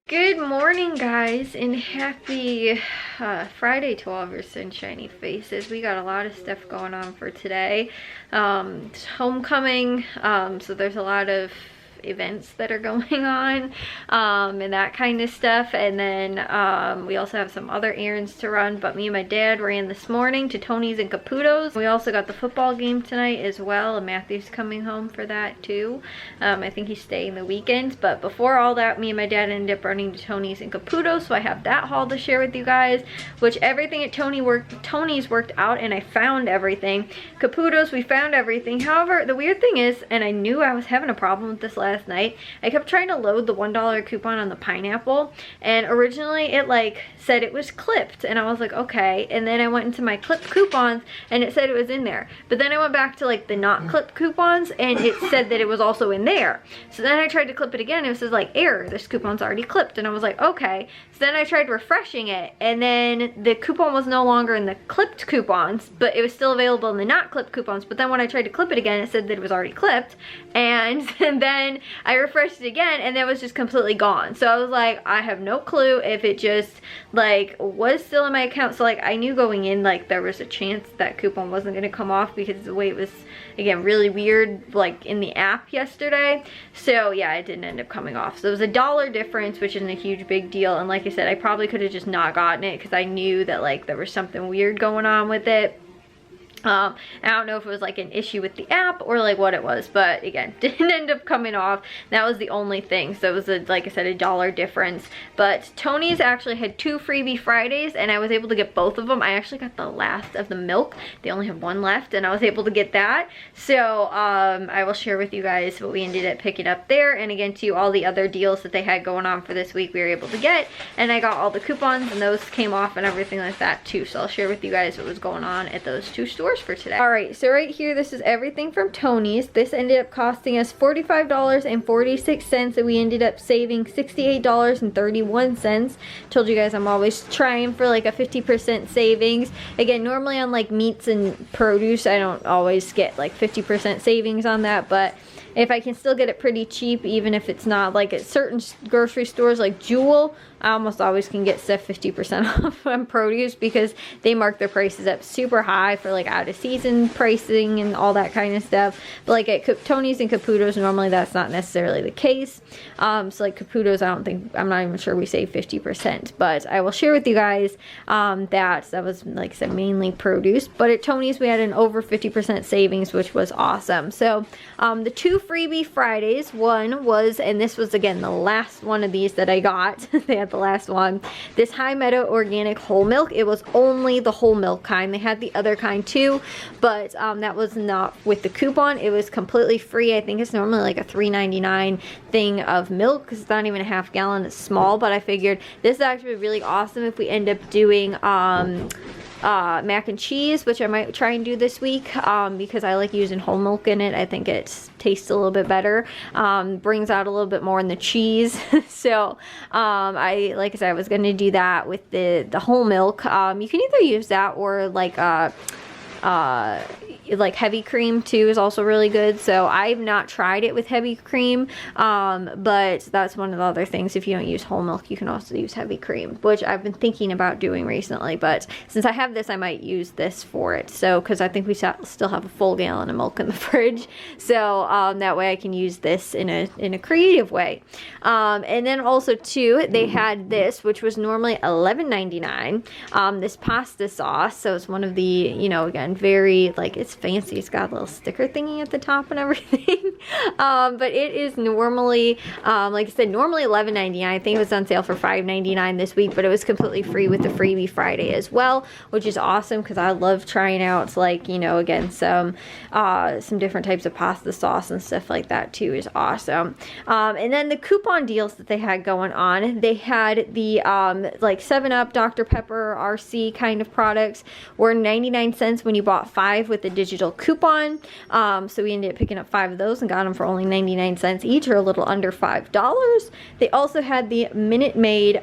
Good morning, guys, and happy Friday to all of your sunshiny faces. We got a lot of stuff going on for today. It's homecoming, so there's a lot of events that are going on and that kind of stuff, and then we also have some other errands to run, but me and my dad ran this morning to Tony's and Caputo's. We also got the football game tonight as well, and Matthew's coming home for that too. I think he's staying the weekend, but before all that, me and my dad ended up running to Tony's and Caputo's, so I have that haul to share with you guys, which everything at Tony's worked out, and I found everything. Caputo's, we found everything. However, the weird thing is, and I knew I was having a problem with this last night, I kept trying to load the $1 coupon on the pineapple, and originally it like said it was clipped, and I was like, okay, and then I went into my clipped coupons and it said it was in there, but then I went back to like the not clipped coupons and it said that it was also in there. So then I tried to clip it again and it says like, error, this coupon's already clipped, and I was like, okay. So then I tried refreshing it, and then the coupon was no longer in the clipped coupons, but it was still available in the not clipped coupons. But then when I tried to clip it again, it said that it was already clipped, and then I refreshed it again and it was just completely gone. So I was like, I have no clue if it just like was still in my account. So like I knew going in like there was a chance that coupon wasn't going to come off because the way it was, again, really weird like in the app yesterday. So yeah, it didn't end up coming off. So it was $1 difference, which isn't a huge big deal, and like I said, I probably could have just not gotten it because I knew that like there was something weird going on with it. I don't know if it was like an issue with the app or like what it was, but again, didn't end up coming off. That was the only thing. So it was like I said, $1 difference. But Tony's actually had 2 freebie Fridays, and I was able to get both of them. I actually got the last of the milk. They only have one left, and I was able to get that. So I will share with you guys what we ended up picking up there, and again too, all the other deals that they had going on for this week we were able to get, and I got all the coupons and those came off and everything like that too. So I'll share with you guys what was going on at those 2 stores for today. Alright, so right here, this is everything from Tony's. This ended up costing us $45.46, and we ended up saving $68.31. Told you guys I'm always trying for like a 50% savings. Again, normally on like meats and produce, I don't always get like 50% savings on that, but if I can still get it pretty cheap, even if it's not like at certain grocery stores like Jewel, I almost always can get stuff 50% off on produce because they mark their prices up super high for like out of season pricing and all that kind of stuff. But like at Tony's and Caputo's, normally that's not necessarily the case. So like Caputo's, I'm not even sure we save 50%, but I will share with you guys that was, like I said, mainly produce. But at Tony's we had an over 50% savings, which was awesome. So the 2 freebie Fridays, one was, and this was again the last one of these that I got. They had the last one, this High Meadow organic whole milk. It was only the whole milk kind. They had the other kind too, but that was not with the coupon. It was completely free. I think it's normally like a $3.99 thing of milk because it's not even a half gallon. It's small, but I figured this is actually really awesome if we end up doing mac and cheese, which I might try and do this week because I like using whole milk in it. I think it tastes a little bit better, brings out a little bit more in the cheese. So like I said, I was going to do that with the whole milk. You can either use that or like heavy cream too is also really good. So I've not tried it with heavy cream, but that's one of the other things. If you don't use whole milk, you can also use heavy cream, which I've been thinking about doing recently, but since I have this, I might use this for it. So because I think we still have a full gallon of milk in the fridge, so that way I can use this in a creative way. And then also too, they had this, which was normally $11.99, this pasta sauce. So it's one of the, you know, again, very like, it's fancy. It's got a little sticker thingy at the top and everything. But it is normally, like I said, normally $11.99. I think it was on sale for $5.99 this week, but it was completely free with the freebie Friday as well, which is awesome because I love trying out, like, you know, again, some different types of pasta sauce and stuff like that too is awesome. And then the coupon deals that they had going on, they had the like 7-Up, Dr. Pepper, RC kind of products were 99 cents when you bought 5 with the digital coupon. So we ended up picking up 5 of those and got them for only 99 cents each, or a little under $5. They also had the Minute Maid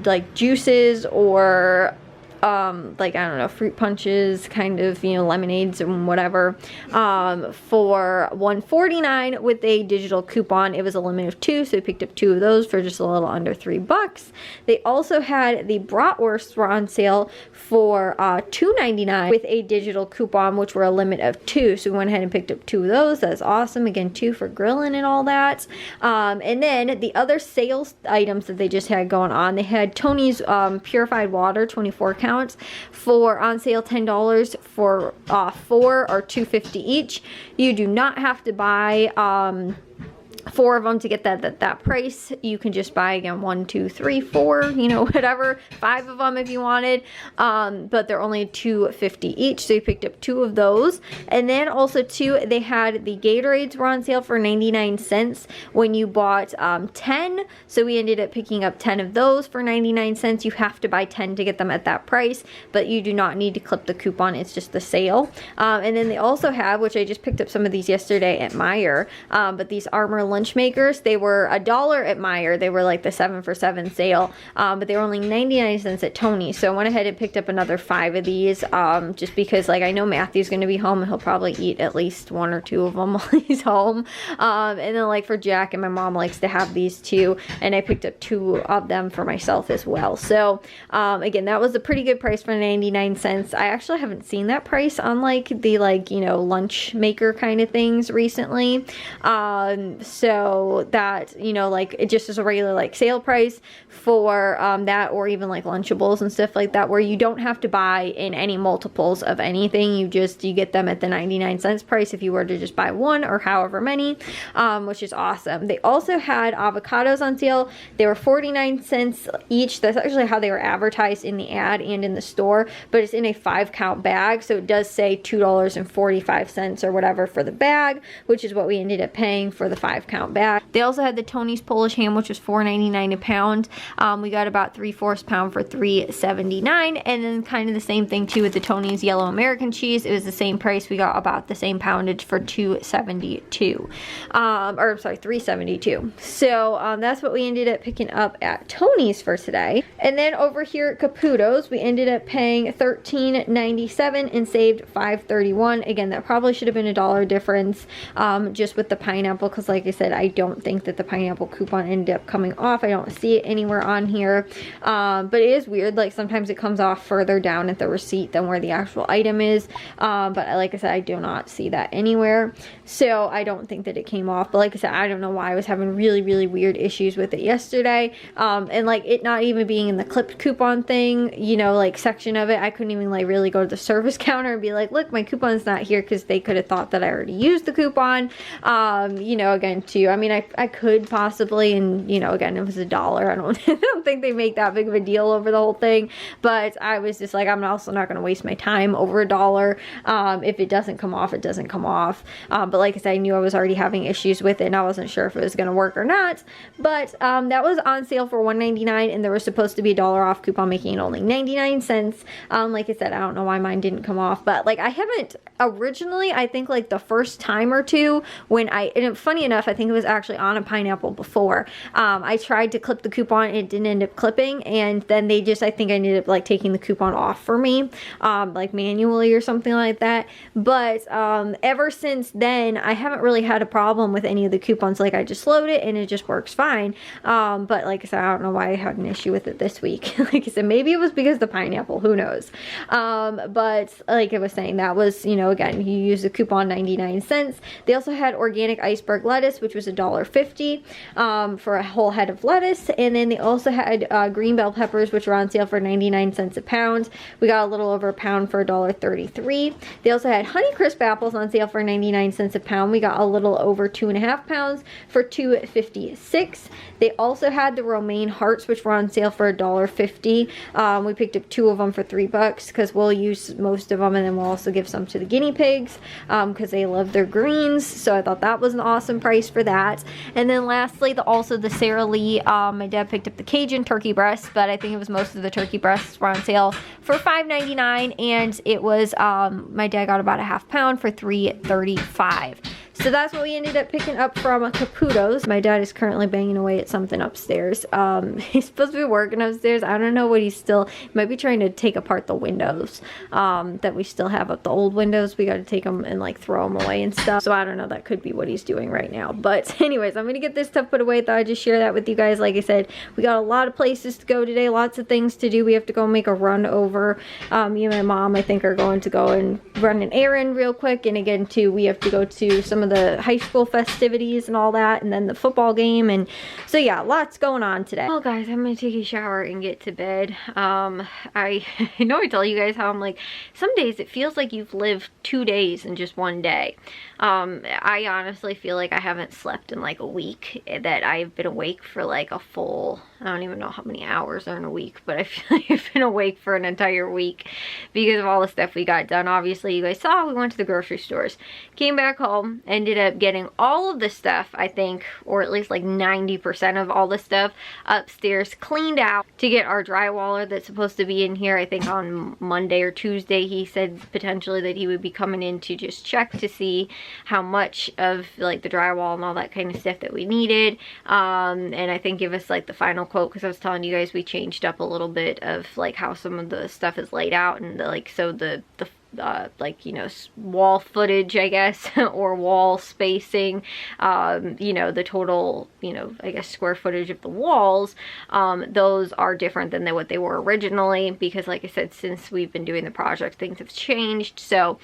like juices or like, I don't know, fruit punches, kind of, you know, lemonades and whatever, for $1.49 with a digital coupon. It was a limit of 2, so we picked up 2 of those for just a little under $3. They also had the bratwursts were on sale for $2.99 with a digital coupon, which were a limit of 2, so we went ahead and picked up 2 of those. That's awesome. Again, 2 for grilling and all that. And then the other sales items that they just had going on, they had Tony's purified water, 24 count, for on sale $10 for 4 or $2.50 each. You do not have to buy 4 of them to get that price. You can just buy, again, 1, 2, 3, 4, you know, whatever, 5 of them if you wanted, but they're only $2.50 each, so you picked up 2 of those. And then also too, they had the Gatorades were on sale for 99 cents when you bought 10, so we ended up picking up 10 of those for 99 cents. You have to buy 10 to get them at that price, but you do not need to clip the coupon. It's just the sale. And then they also have, which I just picked up some of these yesterday at Meijer, but these Armor lunch makers, they were $1 at Meijer. They were like the 7 for $7 sale, but they were only 99 cents at Tony's. So I went ahead and picked up another 5 of these, just because, like, I know Matthew's going to be home and he'll probably eat at least 1 or 2 of them while he's home. And then, like, for Jack, and my mom likes to have these too, and I picked up 2 of them for myself as well. So again, that was a pretty good price for 99 cents. I actually haven't seen that price on, like, the, like, you know, lunch maker kind of things recently. So that, you know, like, it just is a regular, like, sale price for that, or even like Lunchables and stuff like that, where you don't have to buy in any multiples of anything. You get them at the 99 cents price if you were to just buy 1 or however many, which is awesome. They also had avocados on sale. They were 49 cents each. That's actually how they were advertised in the ad and in the store, but it's in a 5-count bag, so it does say $2.45 or whatever for the bag, which is what we ended up paying for the 5-count bag. They also had the Tony's Polish ham, which was $4.99 a pound. We got about 3/4 pound for $3.79, and then kind of the same thing too with the Tony's yellow American cheese. It was the same price. We got about the same poundage for $2.72, or I'm sorry, $3.72. So that's what we ended up picking up at Tony's for today. And then over here at Caputo's, we ended up paying $13.97 and saved $5.31. Again, that probably should have been $1 difference, just with the pineapple, because like I said, I don't think that the pineapple coupon ended up coming off. I don't see it anywhere on here, but it is weird. Like, sometimes it comes off further down at the receipt than where the actual item is, but like I said, I do not see that anywhere, so I don't think that it came off. But like I said, I don't know why I was having really weird issues with it yesterday, and like it not even being in the clipped coupon thing, you know, like section of it. I couldn't even like really go to the service counter and be like, look, my coupon's not here, because they could have thought that I already used the coupon. You know, again too, I mean, I could possibly, and you know, again, it was $1. I don't think they make that big of a deal over the whole thing, but I was just like, I'm also not going to waste my time over $1. If it doesn't come off, it doesn't come off. But like I said, I knew I was already having issues with it, and I wasn't sure if it was going to work or not. But that was on sale for $1.99, and there was supposed to be $1 off coupon, making it only 99 cents. Like I said, I don't know why mine didn't come off, but like I haven't originally, I think like the first time or two when and funny enough, I think it was actually on a pineapple before. I tried to clip the coupon, and it didn't end up clipping, and then they just, I think I ended up like taking the coupon off for me, like manually or something like that. But ever since then, I haven't really had a problem with any of the coupons. Like, I just load it and it just works fine. But like I said, I don't know why I had an issue with it this week. Like I said, maybe it was because of the pineapple, who knows. But like I was saying, that was, you know, again, you use the coupon 99 cents. They also had organic iceberg lettuce, which was $1.50 for a whole head of lettuce. And then they also had green bell peppers, which were on sale for 99 cents a pound. We got a little over a pound for $1.33. They also had Honeycrisp apples on sale for 99 cents a pound. We got a little over 2.5 pounds for $2.56. They also had the romaine hearts, which were on sale for $1.50. We picked up 2 of them for $3 because we'll use most of them, and then we'll also give some to the guinea pigs because they love their greens. So I thought that was an awesome price for that. And then lastly, also the Sara Lee, my dad picked up the Cajun turkey breasts, but I think it was most of the turkey breasts were on sale for $5.99, and it was my dad got about a half pound for $3.35. So that's what we ended up picking up from Caputo's. My dad is currently banging away at something upstairs. He's supposed to be working upstairs. I don't know what he's still, might be trying to take apart the windows that we still have up, the old windows. We got to take them and like throw them away and stuff. So I don't know, that could be what he's doing right now. But anyways, I'm gonna get this stuff put away. Thought I'd just share that with you guys. Like I said, we got a lot of places to go today, lots of things to do. We have to go make a run over. Me and my mom, I think, are going to go and run an errand real quick. And again, too, we have to go to some of the high school festivities and all that, and then the football game. And so yeah, lots going on today. Well guys, I'm gonna take a shower and get to bed. I know I tell you guys how I'm like, some days it feels like you've lived 2 days in just one day. I honestly feel like I haven't slept in like a week, that I've been awake for like a full, I don't even know how many hours are in a week, but I feel like I've been awake for an entire week because of all the stuff we got done. Obviously, you guys saw we went to the grocery stores, came back home, ended up getting all of the stuff, I think, or at least like 90% of all the stuff upstairs cleaned out to get our drywaller that's supposed to be in here. I think on Monday or Tuesday, he said potentially that he would be coming in to just check to see how much of like the drywall and all that kind of stuff that we needed, and I think give us like the final quote, because I was telling you guys we changed up a little bit of like how some of the stuff is laid out, and like so the like, you know, wall footage, I guess, or wall spacing, you know, the total, you know, I guess square footage of the walls, those are different than what they were originally, because like I said, since we've been doing the project, things have changed. So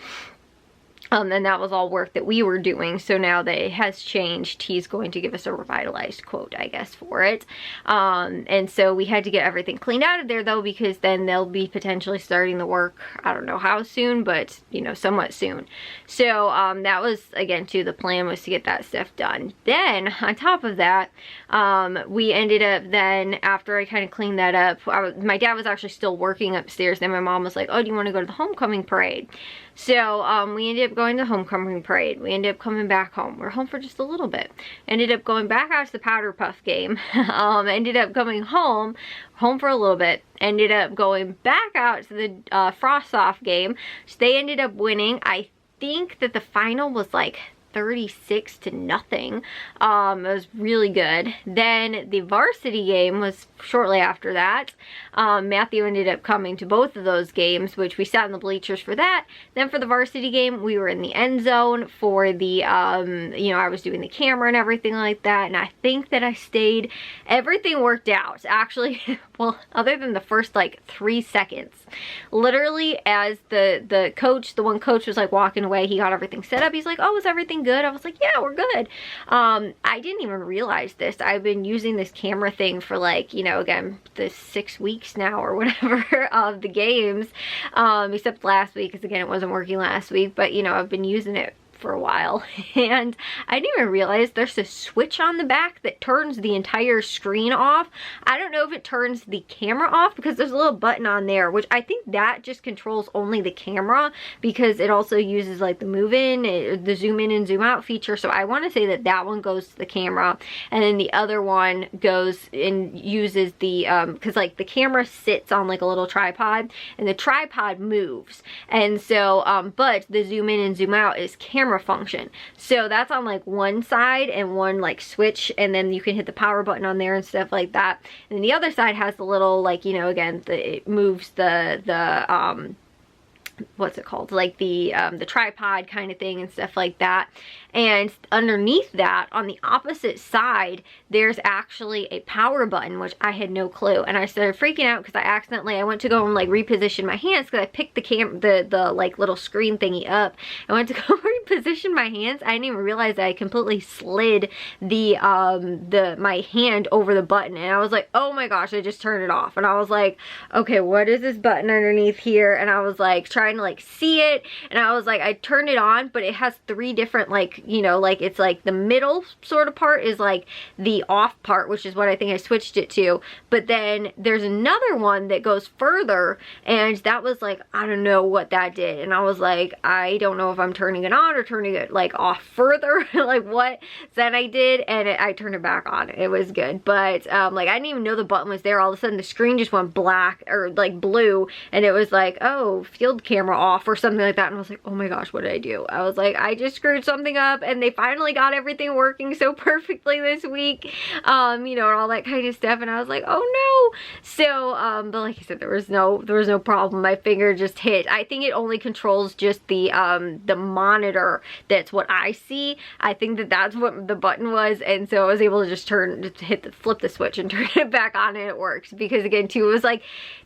and that was all work that we were doing. So now that it has changed, he's going to give us a revitalized quote, I guess, for it. And so we had to get everything cleaned out of there though, because then they'll be potentially starting the work, I don't know how soon, but you know, somewhat soon. So that was, again, too, the plan was to get that stuff done. Then on top of that, we ended up then, after I kind of cleaned that up, my dad was actually still working upstairs. Then my mom was like, oh, do you want to go to the homecoming parade? So we ended up going to homecoming parade. We ended up coming back home. We're home for just a little bit. Ended up going back out to the Powder Puff game. Ended up coming home for a little bit. Ended up going back out to the Frost Off game. So they ended up winning. I think that the final was like 36-0. It was really good. Then the varsity game was shortly after that. Matthew ended up coming to both of those games, which we sat in the bleachers for that. Then for the varsity game, we were in the end zone for the, you know, I was doing the camera and everything like that. And I think that I stayed, everything worked out. Actually, well, other than the first like 3 seconds. Literally, as the coach, the one coach was like walking away, he got everything set up. He's like, oh, is everything good? I was like, yeah, we're good. I didn't even realize this. I've been using this camera thing for like, you know, again, the 6 weeks now or whatever of the games, except last week, because again, it wasn't working last week, but you know, I've been using it for a while, and I didn't even realize there's a switch on the back that turns the entire screen off. I don't know if it turns the camera off, because there's a little button on there, which I think that just controls only the camera, because it also uses like the move in, the zoom in and zoom out feature. So I want to say that that one goes to the camera, and then the other one goes and uses the because like the camera sits on like a little tripod, and the tripod moves, and so but the zoom in and zoom out is camera function. So that's on like one side and one like switch, and then you can hit the power button on there and stuff like that. And then the other side has the little, like, you know, again, it moves the what's it called, like the tripod kind of thing and stuff like that. And underneath that, on the opposite side, there's actually a power button, which I had no clue. And I started freaking out because I went to go and like reposition my hands, because I picked the like little screen thingy up. I went to go reposition my hands. I didn't even realize that I completely slid my hand over the button, and I was like, oh my gosh, I just turned it off. And I was like, okay, what is this button underneath here? And I was like trying to like see it, and I was like, I turned it on, but it has 3 different, like, you know, like it's like the middle sort of part is like the off part, which is what I think I switched it to. But then there's another one that goes further, and that was like, I don't know what that did. And I was like, I don't know if I'm turning it on or turning it like off further, like what. Then I did, and I turned it back on. It was good. But like I didn't even know the button was there. All of a sudden the screen just went black, or like blue, and it was like, oh, field camera camera off or something like that, and I was like, oh my gosh, what did I do? I was like, I just screwed something up, and they finally got everything working so perfectly this week, you know, and all that kind of stuff, and I was like, oh no. So but like I said, there was no problem. My finger just hit. I think it only controls just the monitor. That's what I see. I think that's what the button was, and so I was able to just flip the switch and turn it back on, and it works. Because again too, it was like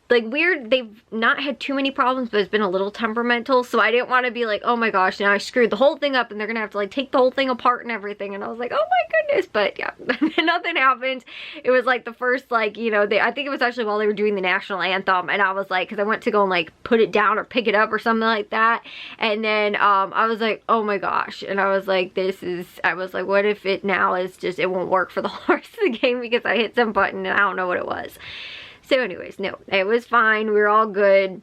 weird. They've not had too many problems, but it's been a little temperamental, so I didn't want to be like, oh my gosh, now I screwed the whole thing up and they're gonna have to like take the whole thing apart and everything. And I was like, oh my goodness. But yeah, nothing happened. It was like the first, like, you know, I think it was actually while they were doing the national anthem, and I was like, because I went to go and like put it down or pick it up or something like that, and then I was like, oh my gosh. And I was like, I was like, what if it now is just, it won't work for the whole rest of the game because I hit some button and I don't know what it was. So anyways, no, it was fine. We were all good.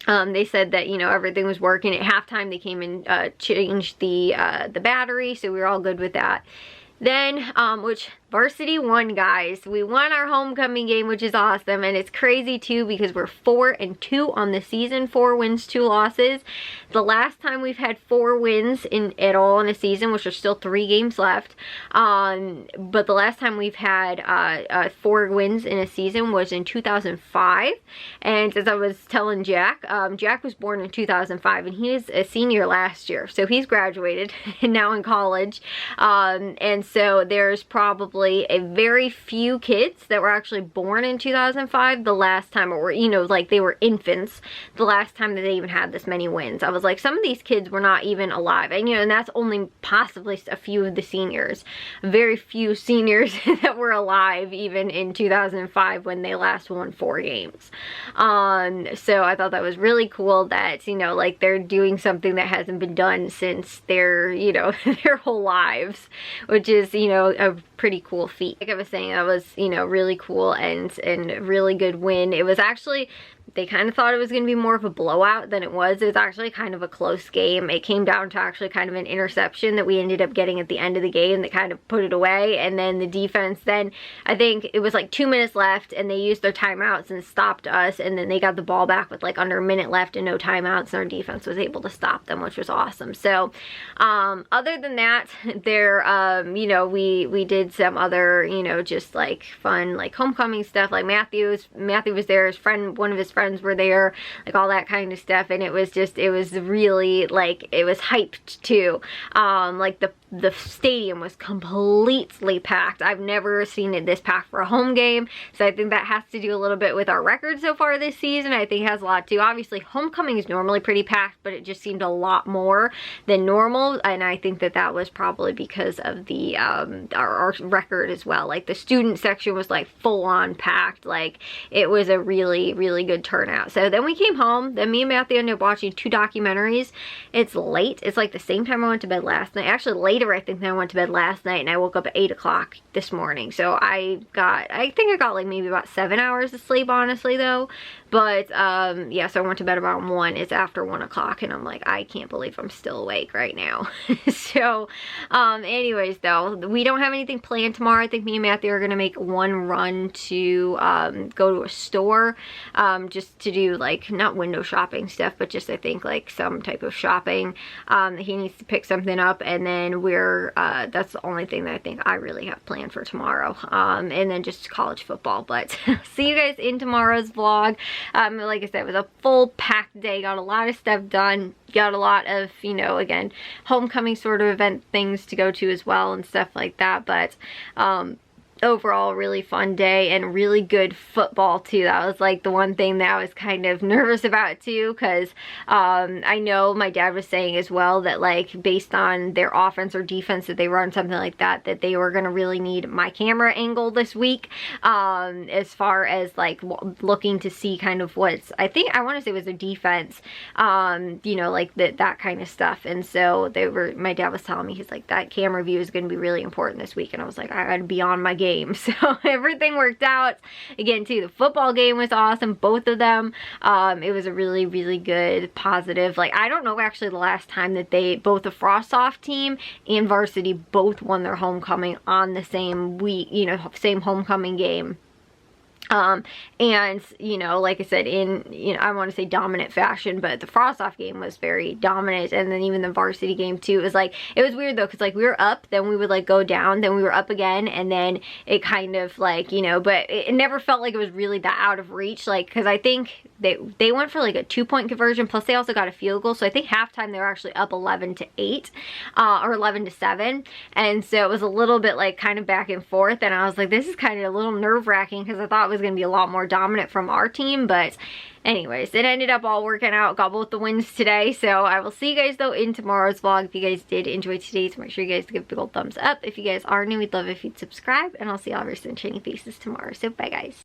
They said that, you know, everything was working. At halftime, they came and changed the battery, so we were all good with that. Then, which varsity won, guys. We won our homecoming game, which is awesome, and it's crazy too because we're 4-2 on the season, 4 wins, 2 losses. The last time we've had 4 wins at all in a season, which are still 3 games left, but the last time we've had 4 wins in a season was in 2005. And as I was telling Jack, Jack was born in 2005, and he was a senior last year, so he's graduated and now in college, and so there's probably a very few kids that were actually born in 2005 the last time, or you know, like they were infants the last time that they even had this many wins. I was like, some of these kids were not even alive, and you know, and that's only possibly a few of the seniors, very few seniors that were alive even in 2005 when they last won 4 games. So I thought that was really cool that, you know, like they're doing something that hasn't been done since their, you know, their whole lives, which is, you know, a pretty cool feat. Like I was saying, that was, you know, really cool and really good win. It was actually, they kind of thought it was going to be more of a blowout than it was. It was actually kind of a close game. It came down to actually kind of an interception that we ended up getting at the end of the game that kind of put it away. And then the defense, then I think it was like 2 minutes left and they used their timeouts and stopped us. And then they got the ball back with like under a minute left and no timeouts, and our defense was able to stop them, which was awesome. So other than that, there, you know, we did some other, you know, just like fun, like homecoming stuff. Like Matthew was there, his friend, one of his friends were there, like all that kind of stuff, and it was just, it was really like, it was hyped too. Like the stadium was completely packed. I've never seen it this packed for a home game, so I think that has to do a little bit with our record so far this season. I think it has a lot to. Obviously homecoming is normally pretty packed, but it just seemed a lot more than normal, and I think that that was probably because of the our record as well. Like the student section was like full on packed. Like it was a really good turnout. So then we came home. Then me and Matthew ended up watching 2 documentaries. It's late. It's like the same time I went to bed last night. Actually later I think than I went to bed last night, and I woke up at 8 o'clock this morning. So I think I got like maybe about 7 hours of sleep, honestly though. But yeah, so I went to bed around 1. It's after 1 o'clock, and I'm like, I can't believe I'm still awake right now. So anyways though, we don't have anything planned tomorrow. I think me and Matthew are gonna make one run to go to a store, just to do like, not window shopping stuff, but just I think like some type of shopping. He needs to pick something up, and then we're that's the only thing that I think I really have planned for tomorrow. And then just college football. But see you guys in tomorrow's vlog. Like I said, it was a full packed day. Got a lot of stuff done. Got a lot of, you know, again, homecoming sort of event things to go to as well and stuff like that. But overall, really fun day and really good football too. That was like the one thing that I was kind of nervous about too, because I know my dad was saying as well that like based on their offense or defense that they run, something like that, that they were going to really need my camera angle this week, as far as like looking to see kind of what's, I think, I want to say it was a defense, you know, like that kind of stuff. And so my dad was telling me, he's like, that camera view is going to be really important this week. And I was like, I gotta be on my game. So everything worked out. Again too, the football game was awesome, both of them. It was a really good positive, like I don't know actually the last time that both the Frost-Soft team and varsity both won their homecoming on the same week, you know, same homecoming game. And, you know, like I said, in, you know, I want to say dominant fashion, but the Frost-Off game was very dominant, and then even the varsity game too. It was like, it was weird though, because like we were up, then we would like go down, then we were up again, and then it kind of like, you know, but it never felt like it was really that out of reach, like, because I think they went for like a 2-point conversion, plus they also got a field goal, so I think halftime they were actually up 11-8, or 11-7, and so it was a little bit like kind of back and forth, and I was like, this is kind of a little nerve-wracking, because I thought it was going to be a lot more dominant from our team, but anyways, it ended up all working out. Got both the wins today, so I will see you guys though in tomorrow's vlog. If you guys did enjoy today's, make sure you guys give a big old thumbs up. If you guys are new, we'd love if you'd subscribe, and I'll see all of your sunshiny faces tomorrow. So bye guys.